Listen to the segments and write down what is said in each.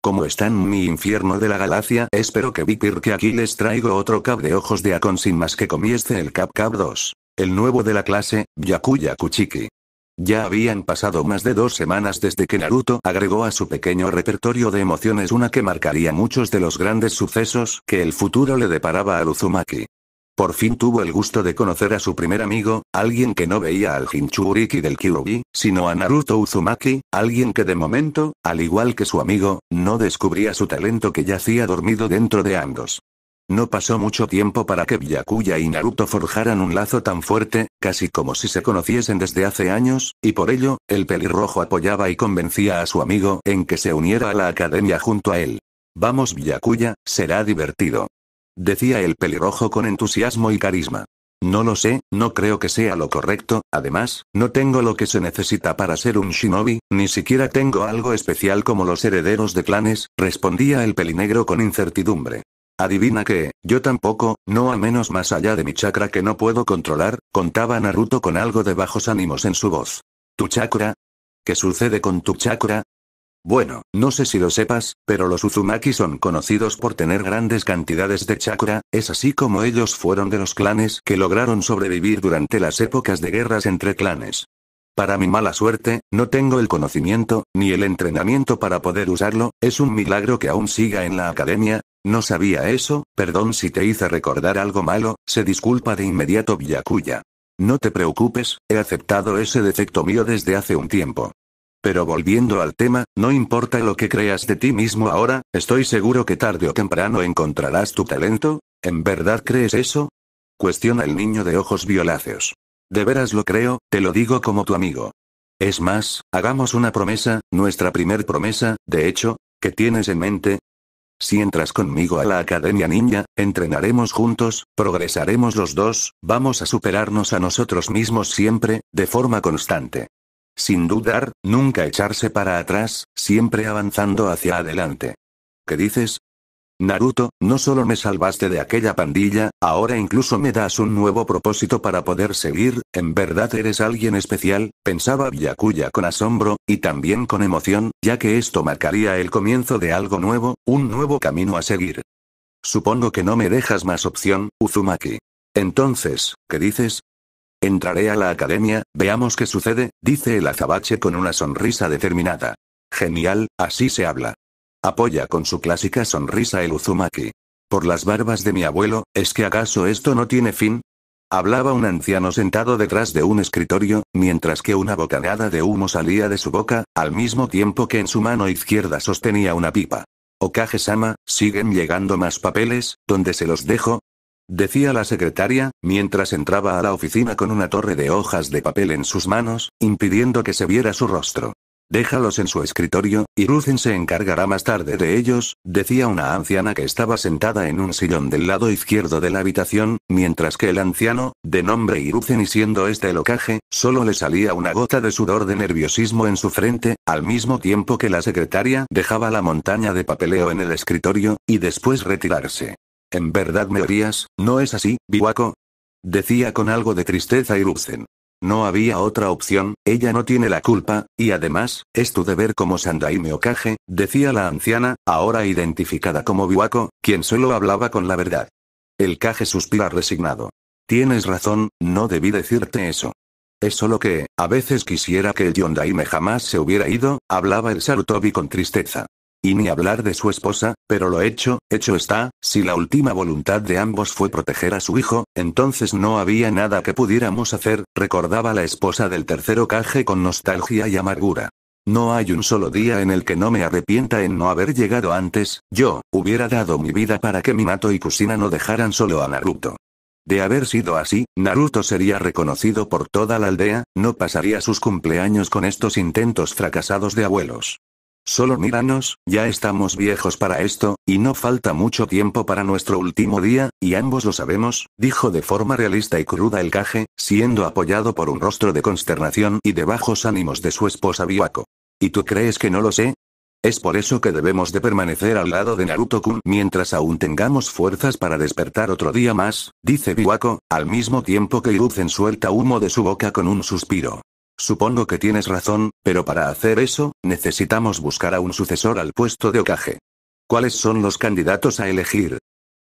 Como está en mi infierno de la galaxia, espero que Vipir que aquí les traigo otro cap de ojos de Akon sin más que comience el Cap 2. El nuevo de la clase, Byakuya Kuchiki. Ya habían pasado más de 2 semanas desde que Naruto agregó a su pequeño repertorio de emociones una que marcaría muchos de los grandes sucesos que el futuro le deparaba a Uzumaki. Por fin tuvo el gusto de conocer a su primer amigo, alguien que no veía al Jinchuriki del Kyuubi, sino a Naruto Uzumaki, alguien que de momento, al igual que su amigo, no descubría su talento que yacía dormido dentro de ambos. No pasó mucho tiempo para que Byakuya y Naruto forjaran un lazo tan fuerte, casi como si se conociesen desde hace años, y por ello, el pelirrojo apoyaba y convencía a su amigo en que se uniera a la academia junto a él. Vamos Byakuya, será divertido. Decía el pelirrojo con entusiasmo y carisma. No lo sé, no creo que sea lo correcto, además, no tengo lo que se necesita para ser un shinobi, ni siquiera tengo algo especial como los herederos de clanes, respondía el pelinegro con incertidumbre. Adivina que, yo tampoco, no a menos más allá de mi chakra que no puedo controlar, contaba Naruto con algo de bajos ánimos en su voz. ¿Tu chakra? ¿Qué sucede con tu chakra? Bueno, no sé si lo sepas, pero los Uzumaki son conocidos por tener grandes cantidades de chakra, es así como ellos fueron de los clanes que lograron sobrevivir durante las épocas de guerras entre clanes. Para mi mala suerte, no tengo el conocimiento, ni el entrenamiento para poder usarlo, es un milagro que aún siga en la academia. No sabía eso, perdón si te hice recordar algo malo, se disculpa de inmediato Byakuya. No te preocupes, he aceptado ese defecto mío desde hace un tiempo. Pero volviendo al tema, no importa lo que creas de ti mismo ahora, estoy seguro que tarde o temprano encontrarás tu talento. ¿En verdad crees eso? Cuestiona el niño de ojos violáceos. De veras lo creo, te lo digo como tu amigo. Es más, hagamos una promesa, nuestra primer promesa, de hecho, ¿qué tienes en mente? Si entras conmigo a la Academia Ninja, entrenaremos juntos, progresaremos los dos, vamos a superarnos a nosotros mismos siempre, de forma constante. Sin dudar, nunca echarse para atrás, siempre avanzando hacia adelante. ¿Qué dices? Naruto, no solo me salvaste de aquella pandilla, ahora incluso me das un nuevo propósito para poder seguir, en verdad eres alguien especial, pensaba Byakuya con asombro, y también con emoción, ya que esto marcaría el comienzo de algo nuevo, un nuevo camino a seguir. Supongo que no me dejas más opción, Uzumaki. Entonces, ¿qué dices? Entraré a la academia, veamos qué sucede, dice el azabache con una sonrisa determinada. Genial, así se habla. Apoya con su clásica sonrisa el Uzumaki. Por las barbas de mi abuelo, ¿es que acaso esto no tiene fin? Hablaba un anciano sentado detrás de un escritorio, mientras que una bocanada de humo salía de su boca, al mismo tiempo que en su mano izquierda sostenía una pipa. Okage-sama, ¿siguen llegando más papeles? ¿Dónde se los dejo? Decía la secretaria, mientras entraba a la oficina con una torre de hojas de papel en sus manos, impidiendo que se viera su rostro. Déjalos en su escritorio, Hiruzen se encargará más tarde de ellos, decía una anciana que estaba sentada en un sillón del lado izquierdo de la habitación, mientras que el anciano, de nombre Hiruzen y siendo este el Hokage, solo le salía una gota de sudor de nerviosismo en su frente, al mismo tiempo que la secretaria dejaba la montaña de papeleo en el escritorio, y después retirarse. ¿En verdad me odias, no es así, Biwako? Decía con algo de tristeza Hiruzen. No había otra opción, ella no tiene la culpa, y además, es tu deber como Sandaime Hokage, decía la anciana, ahora identificada como Biwako, quien solo hablaba con la verdad. El Kage suspira resignado. Tienes razón, no debí decirte eso. Es solo que, a veces quisiera que el Yondaime jamás se hubiera ido, hablaba el Sarutobi con tristeza. Y ni hablar de su esposa, pero lo hecho está, si la última voluntad de ambos fue proteger a su hijo, entonces no había nada que pudiéramos hacer, recordaba la esposa del tercer Hokage con nostalgia y amargura. No hay un solo día en el que no me arrepienta en no haber llegado antes, yo, hubiera dado mi vida para que Minato y Kushina no dejaran solo a Naruto. De haber sido así, Naruto sería reconocido por toda la aldea, no pasaría sus cumpleaños con estos intentos fracasados de abuelos. Solo míranos, ya estamos viejos para esto, y no falta mucho tiempo para nuestro último día, y ambos lo sabemos, dijo de forma realista y cruda el Kage, siendo apoyado por un rostro de consternación y de bajos ánimos de su esposa Biwako. ¿Y tú crees que no lo sé? Es por eso que debemos de permanecer al lado de Naruto-kun mientras aún tengamos fuerzas para despertar otro día más, dice Biwako, al mismo tiempo que Hiruzen suelta humo de su boca con un suspiro. Supongo que tienes razón, pero para hacer eso, necesitamos buscar a un sucesor al puesto de Hokage. ¿Cuáles son los candidatos a elegir?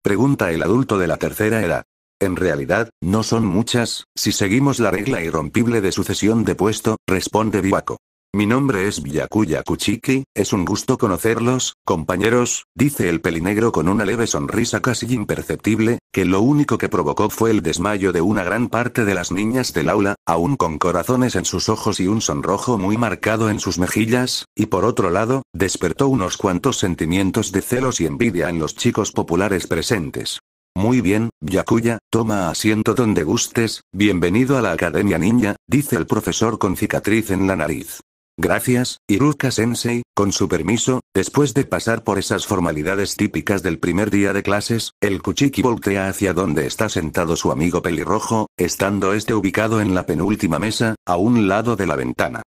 Pregunta el adulto de la tercera edad. En realidad, no son muchas, si seguimos la regla irrompible de sucesión de puesto, responde Byakuya. Mi nombre es Byakuya Kuchiki, es un gusto conocerlos, compañeros, dice el pelinegro con una leve sonrisa casi imperceptible, que lo único que provocó fue el desmayo de una gran parte de las niñas del aula, aún con corazones en sus ojos y un sonrojo muy marcado en sus mejillas, y por otro lado, despertó unos cuantos sentimientos de celos y envidia en los chicos populares presentes. Muy bien, Byakuya, toma asiento donde gustes, bienvenido a la Academia Ninja, dice el profesor con cicatriz en la nariz. Gracias, Iruka-sensei, con su permiso, después de pasar por esas formalidades típicas del primer día de clases, el Kuchiki voltea hacia donde está sentado su amigo pelirrojo, estando este ubicado en la penúltima mesa, a un lado de la ventana.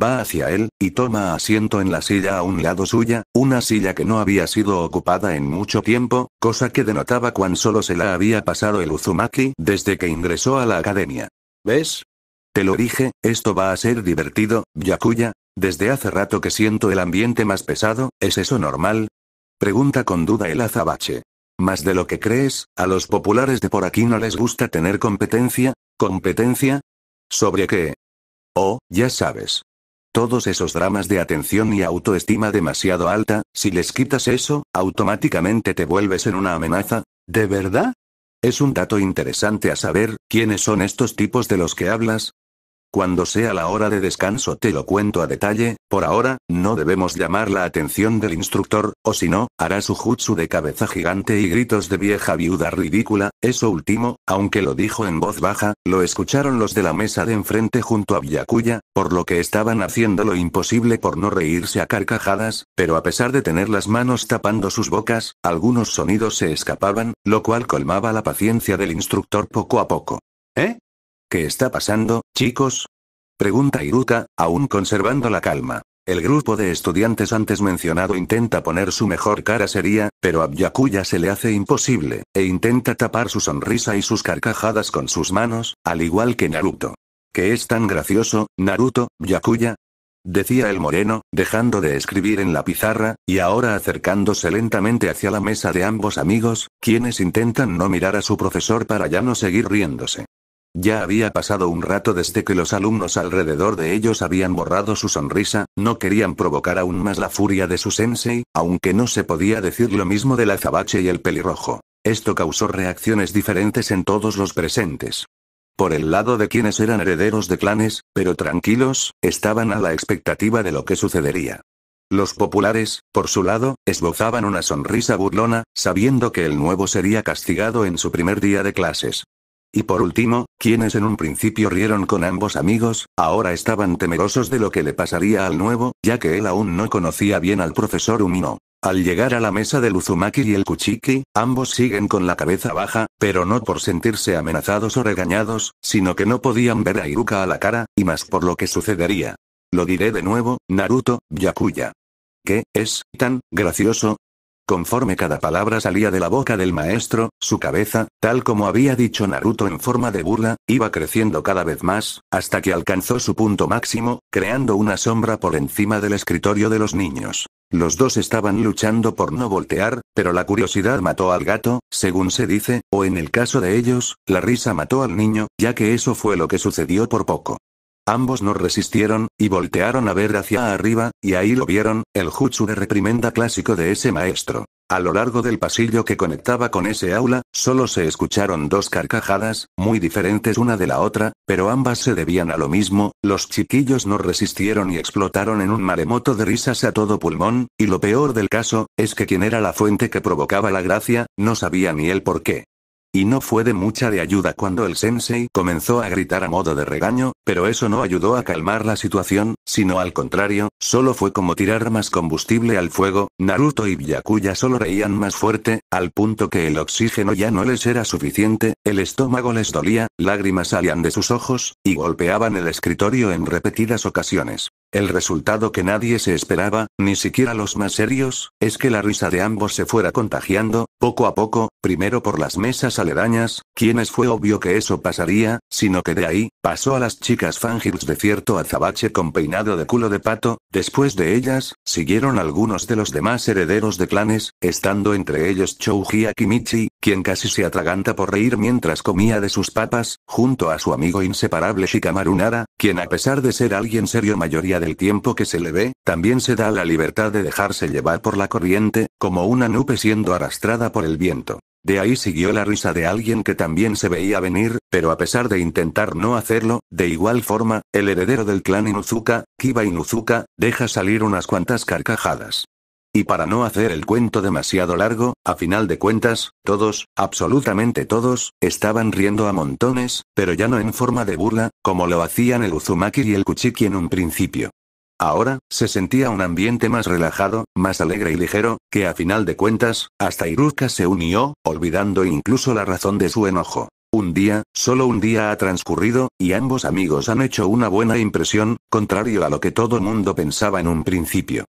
Va hacia él, y toma asiento en la silla a un lado suya, una silla que no había sido ocupada en mucho tiempo, cosa que denotaba cuán solo se la había pasado el Uzumaki desde que ingresó a la academia. ¿Ves? Te lo dije, esto va a ser divertido, Byakuya. Desde hace rato que siento el ambiente más pesado, ¿es eso normal? Pregunta con duda el azabache. Más de lo que crees, a los populares de por aquí no les gusta tener competencia. ¿Competencia? ¿Sobre qué? Oh, ya sabes. Todos esos dramas de atención y autoestima demasiado alta, si les quitas eso, automáticamente te vuelves en una amenaza. ¿De verdad? Es un dato interesante a saber, ¿quiénes son estos tipos de los que hablas? Cuando sea la hora de descanso te lo cuento a detalle, por ahora, no debemos llamar la atención del instructor, o si no, hará su jutsu de cabeza gigante y gritos de vieja viuda ridícula. Eso último, aunque lo dijo en voz baja, lo escucharon los de la mesa de enfrente junto a Byakuya, por lo que estaban haciendo lo imposible por no reírse a carcajadas, pero a pesar de tener las manos tapando sus bocas, algunos sonidos se escapaban, lo cual colmaba la paciencia del instructor poco a poco. ¿Eh? ¿Qué está pasando, chicos? Pregunta Iruka, aún conservando la calma. El grupo de estudiantes antes mencionado intenta poner su mejor cara seria, pero a Byakuya se le hace imposible, e intenta tapar su sonrisa y sus carcajadas con sus manos, al igual que Naruto. ¿Qué es tan gracioso, Naruto, Byakuya? Decía el moreno, dejando de escribir en la pizarra, y ahora acercándose lentamente hacia la mesa de ambos amigos, quienes intentan no mirar a su profesor para ya no seguir riéndose. Ya había pasado un rato desde que los alumnos alrededor de ellos habían borrado su sonrisa, no querían provocar aún más la furia de su sensei, aunque no se podía decir lo mismo del azabache y el pelirrojo. Esto causó reacciones diferentes en todos los presentes. Por el lado de quienes eran herederos de clanes, pero tranquilos, estaban a la expectativa de lo que sucedería. Los populares, por su lado, esbozaban una sonrisa burlona, sabiendo que el nuevo sería castigado en su primer día de clases. Y por último, quienes en un principio rieron con ambos amigos, ahora estaban temerosos de lo que le pasaría al nuevo, ya que él aún no conocía bien al profesor Umino. Al llegar a la mesa del Uzumaki y el Kuchiki, ambos siguen con la cabeza baja, pero no por sentirse amenazados o regañados, sino que no podían ver a Iruka a la cara, y más por lo que sucedería. Lo diré de nuevo, Naruto, Byakuya. ¿Qué es tan gracioso? Conforme cada palabra salía de la boca del maestro, su cabeza, tal como había dicho Naruto en forma de burla, iba creciendo cada vez más, hasta que alcanzó su punto máximo, creando una sombra por encima del escritorio de los niños. Los dos estaban luchando por no voltear, pero la curiosidad mató al gato, según se dice, o en el caso de ellos, la risa mató al niño, ya que eso fue lo que sucedió por poco. Ambos no resistieron, y voltearon a ver hacia arriba, y ahí lo vieron, el jutsu de reprimenda clásico de ese maestro. A lo largo del pasillo que conectaba con ese aula, solo se escucharon dos carcajadas, muy diferentes una de la otra, pero ambas se debían a lo mismo. Los chiquillos no resistieron y explotaron en un maremoto de risas a todo pulmón, y lo peor del caso, es que quien era la fuente que provocaba la gracia, no sabía ni él por qué. Y no fue de mucha de ayuda cuando el sensei comenzó a gritar a modo de regaño, pero eso no ayudó a calmar la situación, sino al contrario, solo fue como tirar más combustible al fuego. Naruto y Byakuya solo reían más fuerte, al punto que el oxígeno ya no les era suficiente, el estómago les dolía, lágrimas salían de sus ojos, y golpeaban el escritorio en repetidas ocasiones. El resultado que nadie se esperaba, ni siquiera los más serios, es que la risa de ambos se fuera contagiando, poco a poco, primero por las mesas aledañas, quienes fue obvio que eso pasaría, sino que de ahí, pasó a las chicas fangirls de cierto azabache con peinado de culo de pato, después de ellas, siguieron algunos de los demás herederos de clanes, estando entre ellos Chouji Akimichi, quien casi se atraganta por reír mientras comía de sus papas, junto a su amigo inseparable Shikamaru Nara, quien a pesar de ser alguien serio mayoría del tiempo que se le ve, también se da la libertad de dejarse llevar por la corriente, como una nube siendo arrastrada por el viento. De ahí siguió la risa de alguien que también se veía venir, pero a pesar de intentar no hacerlo, de igual forma, el heredero del clan Inuzuka, Kiba Inuzuka, deja salir unas cuantas carcajadas. Y para no hacer el cuento demasiado largo, a final de cuentas, todos, absolutamente todos, estaban riendo a montones, pero ya no en forma de burla, como lo hacían el Uzumaki y el Kuchiki en un principio. Ahora, se sentía un ambiente más relajado, más alegre y ligero, que a final de cuentas, hasta Iruka se unió, olvidando incluso la razón de su enojo. Un día, solo un día ha transcurrido, y ambos amigos han hecho una buena impresión, contrario a lo que todo mundo pensaba en un principio.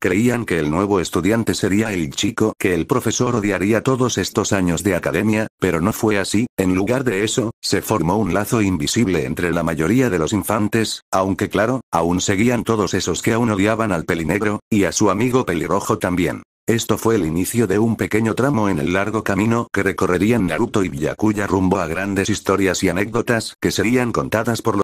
Creían que el nuevo estudiante sería el chico que el profesor odiaría todos estos años de academia, pero no fue así, en lugar de eso, se formó un lazo invisible entre la mayoría de los infantes, aunque claro, aún seguían todos esos que aún odiaban al pelinegro, y a su amigo pelirrojo también. Esto fue el inicio de un pequeño tramo en el largo camino que recorrerían Naruto y Byakuya rumbo a grandes historias y anécdotas que serían contadas por los